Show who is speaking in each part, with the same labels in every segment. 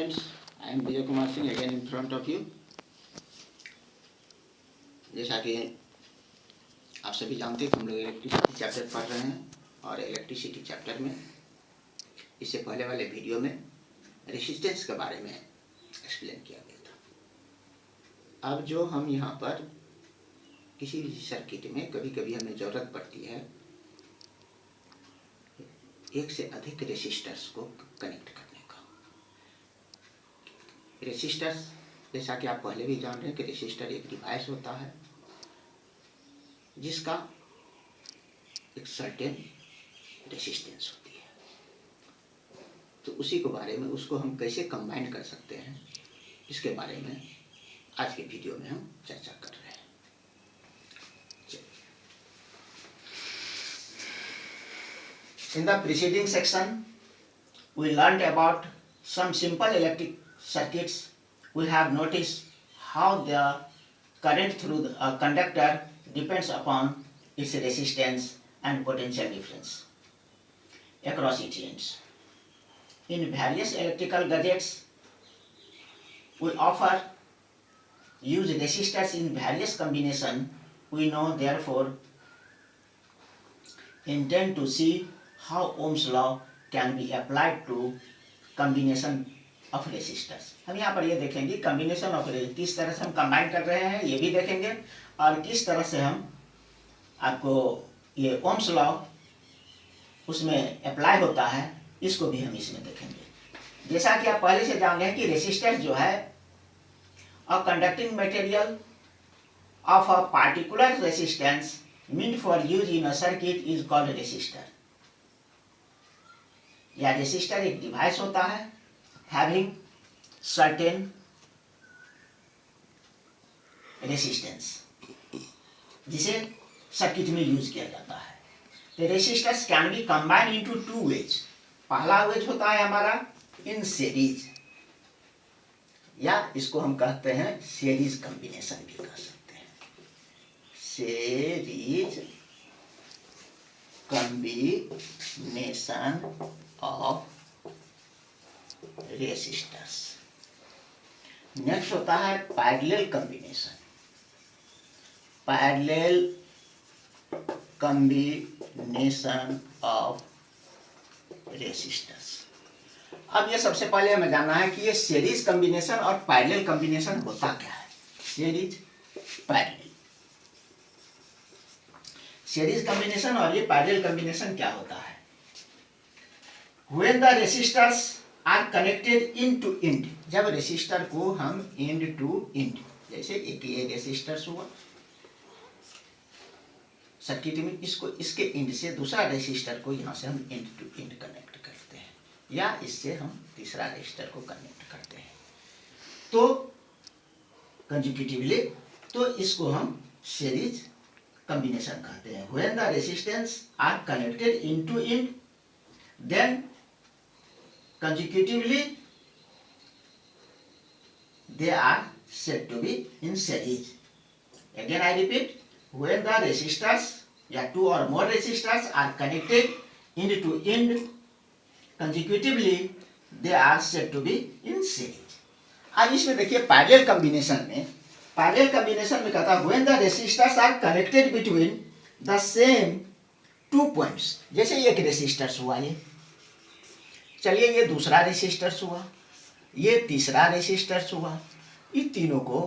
Speaker 1: students, I am Vijay Kumar Singh again in front of you। जैसा कि आप सभी जानते हैं हम लोग इलेक्ट्रिसिटी चैप्टर पढ़ रहे हैं और इलेक्ट्रिसिटी चैप्टर में इससे पहले वाले वीडियो में रेसिस्टेंस के बारे में एक्सप्लेन किया गया था। अब जो हम यहाँ पर किसी भी सर्किट में कभी कभी हमें ज़रूरत पड़ती है एक से अधिक रेसिस्टर्स को कनेक्ट करने का। रेसिस्टर्स जैसा कि आप पहले भी जान रहे हैं कि रेसिस्टर एक डिवाइस होता है जिसका एक सर्टेन रेसिस्टेंस होती है। तो उसी के बारे में उसको हम कैसे कंबाइन कर सकते हैं इसके बारे में आज के वीडियो में हम चर्चा कर रहे हैं। In the preceding section, we learned about some simple electric circuits. We have noticed how the current through a conductor depends upon its resistance and potential difference across its ends. In various electrical gadgets, we often use resistors in various combinations. We know, therefore, intend to see how Ohm's law can be applied to combination of resistors। हम यहाँ पर ये देखेंगे combination of किस तरह से हम combine कर रहे हैं ये भी देखेंगे और किस तरह से हम आपको ये Ohm's law उसमें अप्लाई होता है इसको भी हम इसमें देखेंगे। जैसा कि आप पहले से जान रहे हैं कि रेसिस्टर जो है a conducting material of a particular resistance meant for use in a circuit is called resistor। या रेसिस्टर एक डिवाइस होता है हैविंग सर्टेन रेसिस्टेंस जिसे सर्किट में यूज किया जाता है। तो resistors can be combine into two ways. पहला वेज होता है हमारा इन सीरीज या इसको हम कहते हैं सीरीज कॉम्बिनेशन भी कह सकते हैं। Series combination of resistors. Next होता है parallel combination. Parallel combination of resistors. अब ये सबसे पहले हमें जानना है कि ये सीरीज कॉम्बिनेशन और पैरेलल कॉम्बिनेशन होता क्या है। सीरीज पैरेलल, सीरीज कॉम्बिनेशन और ये पैरेलल कॉम्बिनेशन क्या होता है। When the resistors are connected end to end, जब रेसिस्टर को हम end to end, जैसे एक ये रेसिस्टर्स हुआ सर्किट में, इसको इसके एंड से दूसरा रेसिस्टर को यहाँ से हम एंड टू एंड कनेक्ट करते हैं या इससे हम तीसरा रेसिस्टर को कनेक्ट करते हैं तो कंसेक्यूटिवली, तो इसको हम सीरीज कॉम्बिनेशन कहते हैं। When the resistors are connected end to end, then consecutively they are said to be in series। Again I repeat, when the resistors या two or more resistors are connected end to end consecutively they are said to be in series। अब इसमें देखिए parallel combination में, parallel combination में कहता है when the resistors are connected between the same two points। जैसे एक resistors हुआ, ये चलिए ये दूसरा रेसिस्टर्स हुआ, ये तीसरा रेसिस्टर्स हुआ, इन तीनों को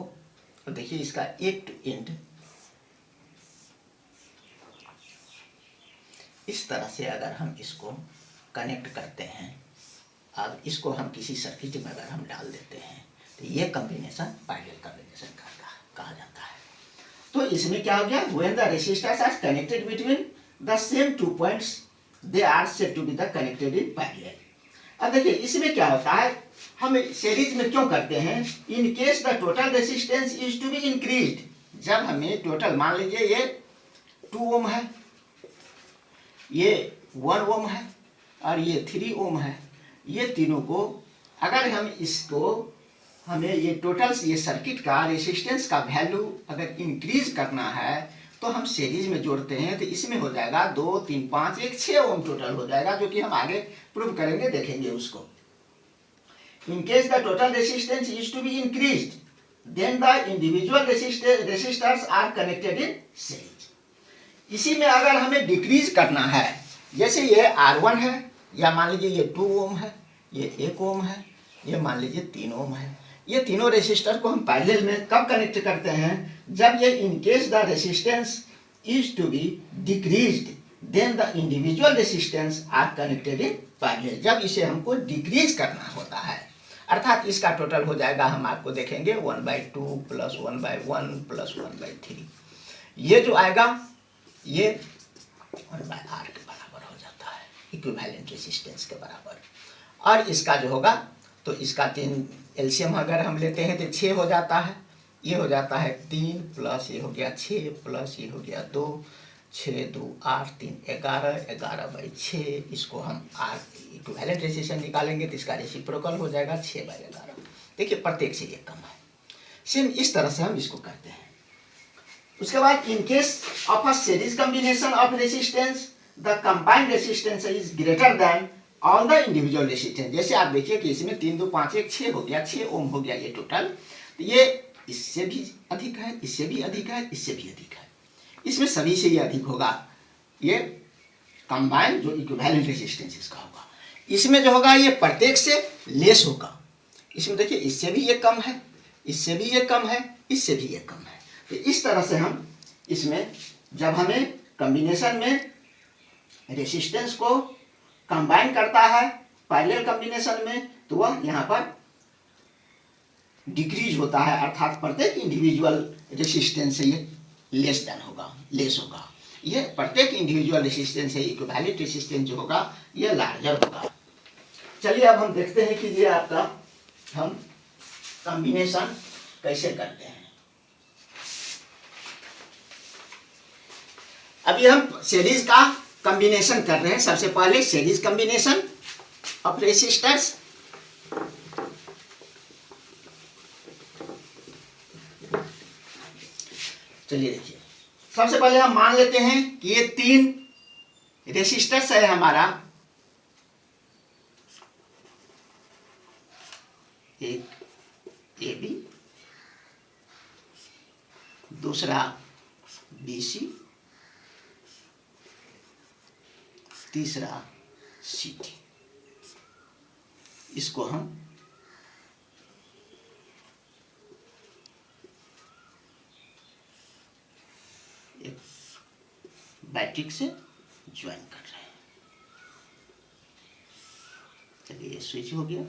Speaker 1: तो देखिए इसका एंड टू एंड इस तरह से अगर हम इसको कनेक्ट करते हैं, अब इसको हम किसी सर्किट में अगर हम डाल देते हैं तो ये कॉम्बिनेशन पैरेलल कॉम्बिनेशन कहा जाता है। तो इसमें क्या हो गया, when the resistors are connected between the same two points they are said to be the connected in parallel। अब देखिए इसमें क्या होता है, हम सीरीज में क्यों करते हैं, in case the total resistance is to be increased. जब हमें टोटल मान लीजिए ये 2 ओम है, ये 1 ओम है और ये 3 ओम है, ये तीनों को अगर हम इसको हमें ये टोटल ये सर्किट का रेसिस्टेंस का वैल्यू अगर इंक्रीज करना है तो हम सीरीज में जोड़ते हैं तो इसमें हो जाएगा 2, 3, 5, 6 ओम टोटल हो जाएगा, जो कि हम आगे प्रूव करेंगे, देखेंगे उसको। in case the total resistance is to be increased, then the individual resistors are connected in series. इसी में अगर हमें डिक्रीज करना है, जैसे ये R1 है, या मान लीजिए ये 2 ओम है, ये 1 ओम है, ये मान लीजिए 3 ओम है, ये तीनों रेसिस्टर को हम पैरेलल में कब कनेक्ट करते हैं? जब ये in case the resistance is to be decreased, then the individual resistance are connected in parallel. जब इसे हमको डिक्रीज करना होता है, अर्थात इसका टोटल हो जाएगा, हम आपको देखेंगे 1/2 प्लस 1/1 प्लस 1/3। ये जो आएगा ये 1/R के बराबर हो जाता है, इक्विवेलेंट रेसिस्टेंस के बराबर। और इसका जो होगा तो इसका 3 एलसीएम अगर हम लेते हैं तो 6 हो जाता है, ये हो जाता है 3 प्लस ये हो गया 6 प्लस ये हो गया 2, 6 2 8 3 11, 11/6। इसको हम आर इक्विवेलेंट रेसिस्टेंस निकालेंगे तो इसका रेसिप्रोकल हो जाएगा 6/11। देखिए प्रत्येक से ये कम है। सेम इस तरह से हम इसको करते हैं। उसके बाद in case of a series combination of resistance the combined resistance is greater than all the individual resistance. जैसे आप देखिए कि इसमें 3 2 5 1 6 हो गया, 6 ओम हो गया ये टोटल। तो ये इससे भी अधिक है, इससे भी अधिक है, इससे भी अधिक है, इसमें सभी से ये अधिक होगा। ये कंबाइंड जो इक्विवेलेंट रेसिस्टेंस इसका होगा। इसमें जो होगा ये प्रत्येक से लेस होगा। इसमें देखिए इससे भी ये कम है, इससे भी ये कम है, इससे भी ये कम है। तो इस तरह से हम इसमें जब हमें कॉम्बिनेशन में रेसिस्टेंस को कंबाइन करता है पैरेलल कॉम्बिनेशन में, तो वह यहाँ पर डिक्रीज होता है, अर्थात प्रत्येक इंडिविजुअल रेसिस्टेंस से ये लेस होगा। ये प्रत्येक इंडिविजुअल रेसिस्टेंस है, इक्विवेलेंट रेसिस्टेंस जो होगा ये लार्जर होगा। चलिए अब हम देखते हैं कि ये आपका हम कॉम्बिनेशन कैसे करते हैं। अभी हम सीरीज का कॉम्बिनेशन कर रहे हैं। सबसे पहले सीरीज कॉम्बिनेशन ऑफ रेसिस्टर्स। चलिए देखिए, सबसे पहले हम मान लेते हैं कि ये 3 रेसिस्टर्स है हमारा, एक AB, दूसरा BC, तीसरा CD। इसको हम एक बैटरी से ज्वाइन कर रहे हैं। चलिए ये स्विच हो गया।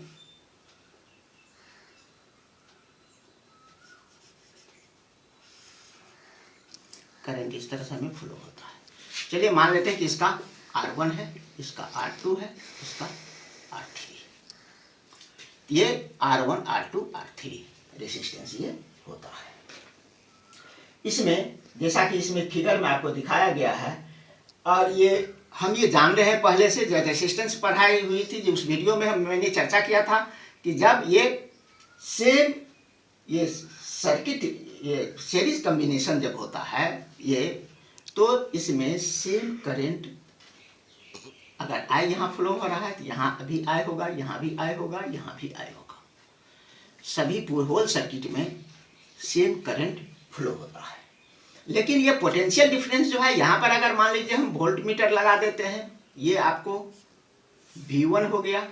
Speaker 1: करंट इस तरह से हमें फ्लो होता है। चलिए मान लेते हैं कि इसका R1 है, इसका R2 है, इसका R3। ये R1 R2 R3 रेसिस्टेंस ये होता है। इसमें जैसा कि इसमें फिगर में आपको दिखाया गया है, और ये हम ये जान रहे हैं पहले से, जो रेसिस्टेंस पढ़ाई हुई थी, जो उस वीडियो में मैंने चर्चा किया था कि जब ये सेम ये सर्किट ये सीरीज कॉम्बिनेशन जब होता है ये, तो इसमें सेम करंट अगर I यहाँ फ्लो हो रहा है तो यहाँ अभी I होगा, यहाँ भी I होगा, यहाँ भी I होगा। सभी होल सर्किट में सेम करंट फ्लो होता है। लेकिन ये पोटेंशियल डिफरेंस जो है, यहाँ पर अगर मान लीजिए हम वोल्ट मीटर लगा देते हैं, ये आपको V1 हो गया,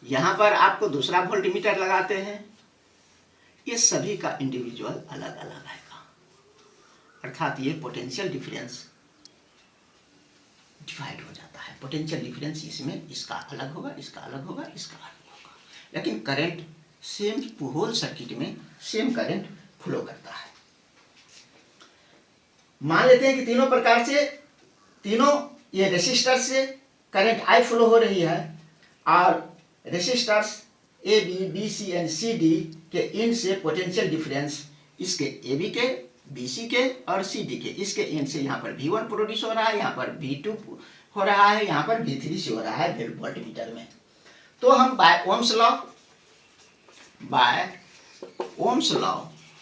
Speaker 1: यहाँ पर आपको दूसरा वोल्ट मीटर लगाते हैं, ये सभी का इंडिविजुअल अलग अलग आएगा। अर्थात ये पोटेंशियल डिफरेंस डिवाइड हो जाता है। पोटेंशियल डिफरेंस इसमें इसका अलग होगा, इसका अलग होगा, इसका अलग होगा, लेकिन करंट सेम होल सर्किट में सेम करंट फ्लो करता है। मान लेते हैं कि तीनों प्रकार से तीनों ये रेसिस्टर से करंट I फ्लो हो रही है, और resistors AB, BC and CD के इन से पोटेंशियल डिफरेंस इसके AB के, BC के और CD के इसके इन से यहाँ पर V1 प्रोड्यूस हो रहा है, यहाँ पर V2 हो रहा है, यहाँ पर V3 से हो रहा है वोल्ट मीटर में। तो हम बाय ओम्स लॉ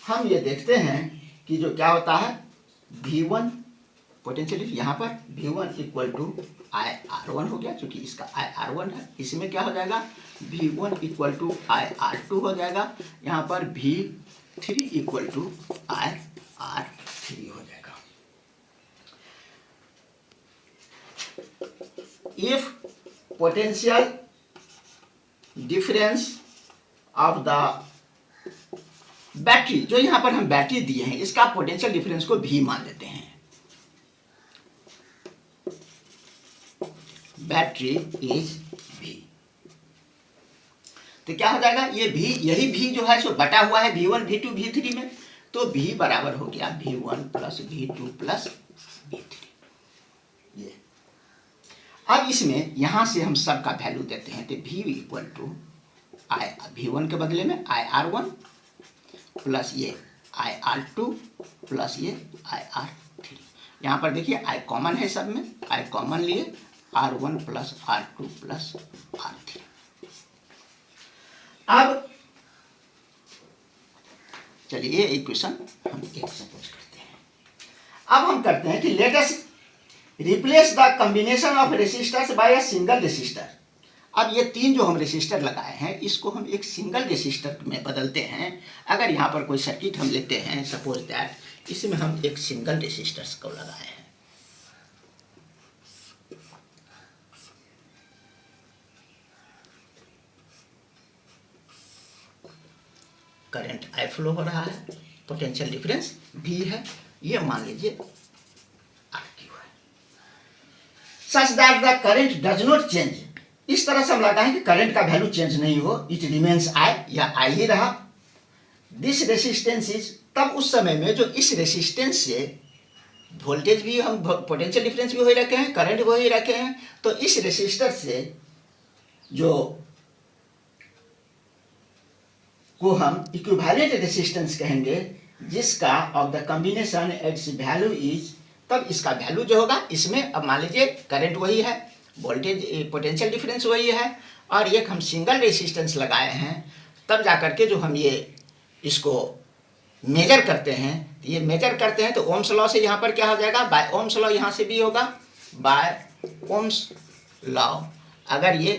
Speaker 1: हम ये देखते हैं कि जो क्या होता है, V1 पोटेंशियल यहाँ पर V1 इक्वल टू IR1 हो गया, क्योंकि इसका IR1 है। इसमें क्या हो जाएगा, V1 इक्वल टू IR2 हो जाएगा, यहाँ पर V3 इक्वल टू IR3 हो जाएगा। If potential difference of the battery, जो यहाँ पर हम बैटरी दिए हैं, इसका पोटेंशियल डिफरेंस को V मान लेते हैं। बैटरी इज V, तो क्या हो जाएगा, ये V, यही V जो है सो बटा हुआ है V1 V2 V3 में, तो V बराबर हो गया V1 plus V2 plus V3। ये अब इसमें यहां से हम सब का वैल्यू देते हैं, तो V इक्वल टू V1 के बदले में IR1 प्लस ये IR2 प्लस ये IR3। यहाँ पर देखिए I कॉमन है, सब में I कॉमन लिए, R1 plus R2 plus R3। अब चलिए ये इक्वेशन हम एक सपोज करते हैं। अब हम करते हैं कि let us replace the combination of resistors by a single resistor. अब ये तीन जो हम रेसिस्टर लगाए हैं, इसको हम एक सिंगल रेसिस्टर में बदलते हैं। अगर यहाँ पर कोई सर्किट हम लेते हैं, सपोज दैट इसमें हम एक सिंगल रेसिस्टर्स को लगाए हैं, करंट I फ्लो हो रहा है, पोटेंशियल डिफरेंस V है, ये मान लीजिए RQ है, such that the current does not change. इस तरह से हम लगाएं कि करंट का वैल्यू चेंज नहीं हो, इट रिमेन्स I, या I ही रहा। दिस रेसिस्टेंस इज, तब उस समय में जो इस रेसिस्टेंस से वोल्टेज भी हम, पोटेंशियल डिफरेंस भी वही रखे हैं, करंट भी वही रखे हैं, तो इस रेसिस्टर से जो को हम इक्विवेलेंट रेसिस्टेंस कहेंगे, जिसका of the combination it's value is, तब इसका वैल्यू जो होगा, इसमें अब मान लीजिए करंट वही है, वोल्टेज पोटेंशियल डिफरेंस वही है, और एक हम सिंगल रेसिस्टेंस लगाए हैं, तब जाकर के जो हम ये इसको मेजर करते हैं, ये मेजर करते हैं तो ओम्स लॉ से यहाँ पर क्या हो जाएगा, बाय ओम्स लॉ यहाँ से भी होगा, बाय ओम्स लॉ। अगर ये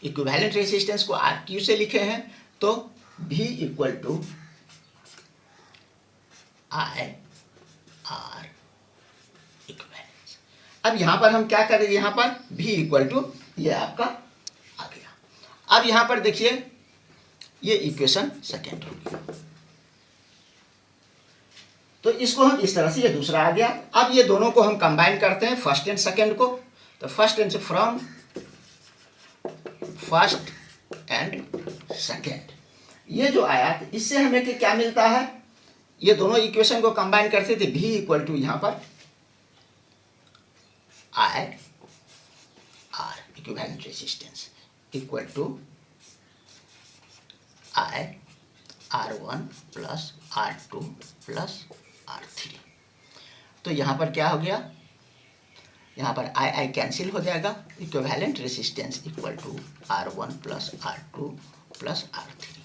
Speaker 1: इक्विवेलेंट रेसिस्टेंस को RQ से लिखे हैं तो V equal to IR equivalence. अब यहाँ पर हम क्या करेंगे, यहाँ पर V इक्वल टू, ये आपका आ गया। अब यहाँ पर देखिए ये इक्वेशन सेकेंड हो गया, तो इसको हम इस तरह से, ये दूसरा आ गया। अब ये दोनों को हम कंबाइन करते हैं, फर्स्ट एंड सेकेंड को, तो फर्स्ट एंड से फ्रॉम फर्स्ट एंड सेकेंड, ये जो आया, तो इससे हमें क्या मिलता है, ये दोनों इक्वेशन को कंबाइन करते थे, V इक्वल टू यहाँ पर IR equivalent resistance equal to IR1 plus R2 plus R3। तो यहाँ पर क्या हो गया, यहाँ पर I कैंसिल हो जाएगा, equivalent resistance equal to R1 plus R2 plus R3।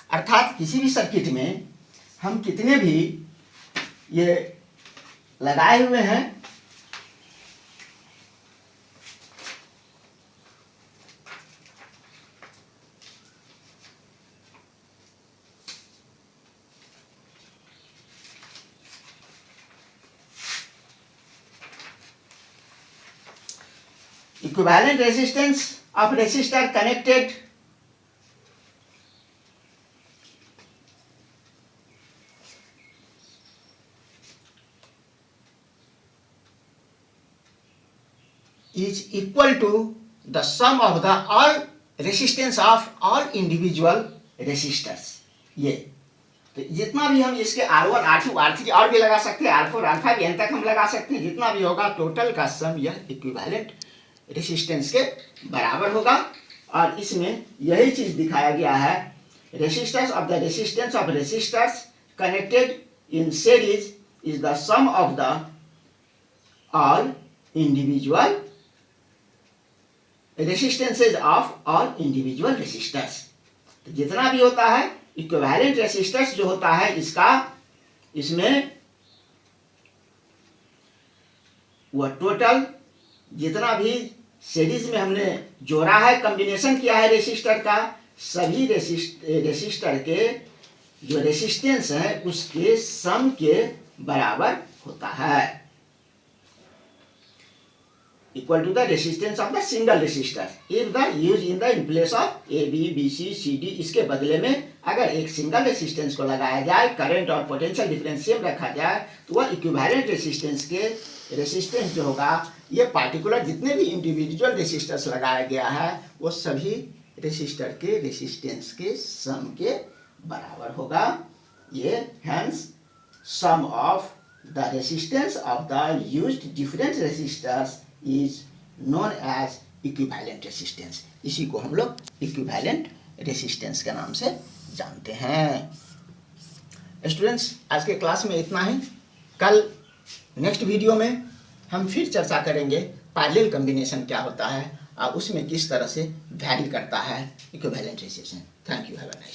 Speaker 1: अर्थात किसी भी सर्किट में हम कितने भी ये लगाए हुए हैं, equivalent resistance of resistor connected is equal to the sum of the all resistance of all individual resistors। ये तो जितना भी हम इसके R1 R2 R3 और भी लगा सकते हैं, R4 R5 एन तक हम लगा सकते हैं, जितना भी होगा टोटल का सम यह इक्विवेलेंट रेसिस्टेंस के बराबर होगा। और इसमें यही चीज दिखाया गया है, resistance of the resistance of resistors connected in series is the sum of the all individual resistances of all individual resistors. तो जितना भी होता है इक्विवेलेंट रेसिस्टर्स जो होता है, इसका इसमें वह टोटल
Speaker 2: जितना भी सीरीज में हमने जोड़ा है, कॉम्बिनेशन किया है रेसिस्टर का, सभी रेसिस्टर के जो रेसिस्टेंस है उसके सम के बराबर होता है, equal to the resistance of the single resistor if the use in the in place of A B B C C D. इसके बदले में अगर एक सिंगल रेसिस्टेंस को लगाया जाए, करंट और पोटेंशियल डिफरेंस सेम रखा जाए, तो वह इक्विवेलेंट रेसिस्टेंस के रेसिस्टेंस जो होगा, ये पार्टिकुलर जितने भी इंडिविजुअल रेसिस्टर्स लगाया गया है वो सभी रेसिस्टर के रेसिस्टेंस के सम के बराबर होगा। ये hence sum of the resistance of the used different resistors is known as equivalent resistance. इसी को हम लोग इक्विवेलेंट रेसिस्टेंस के नाम से जानते हैं। स्टूडेंट्स, आज के क्लास में इतना ही। कल नेक्स्ट वीडियो में हम फिर चर्चा करेंगे पैरेलल कॉम्बिनेशन क्या होता है और उसमें किस तरह से वैरी करता है equivalent resistance. Thank you, have a nice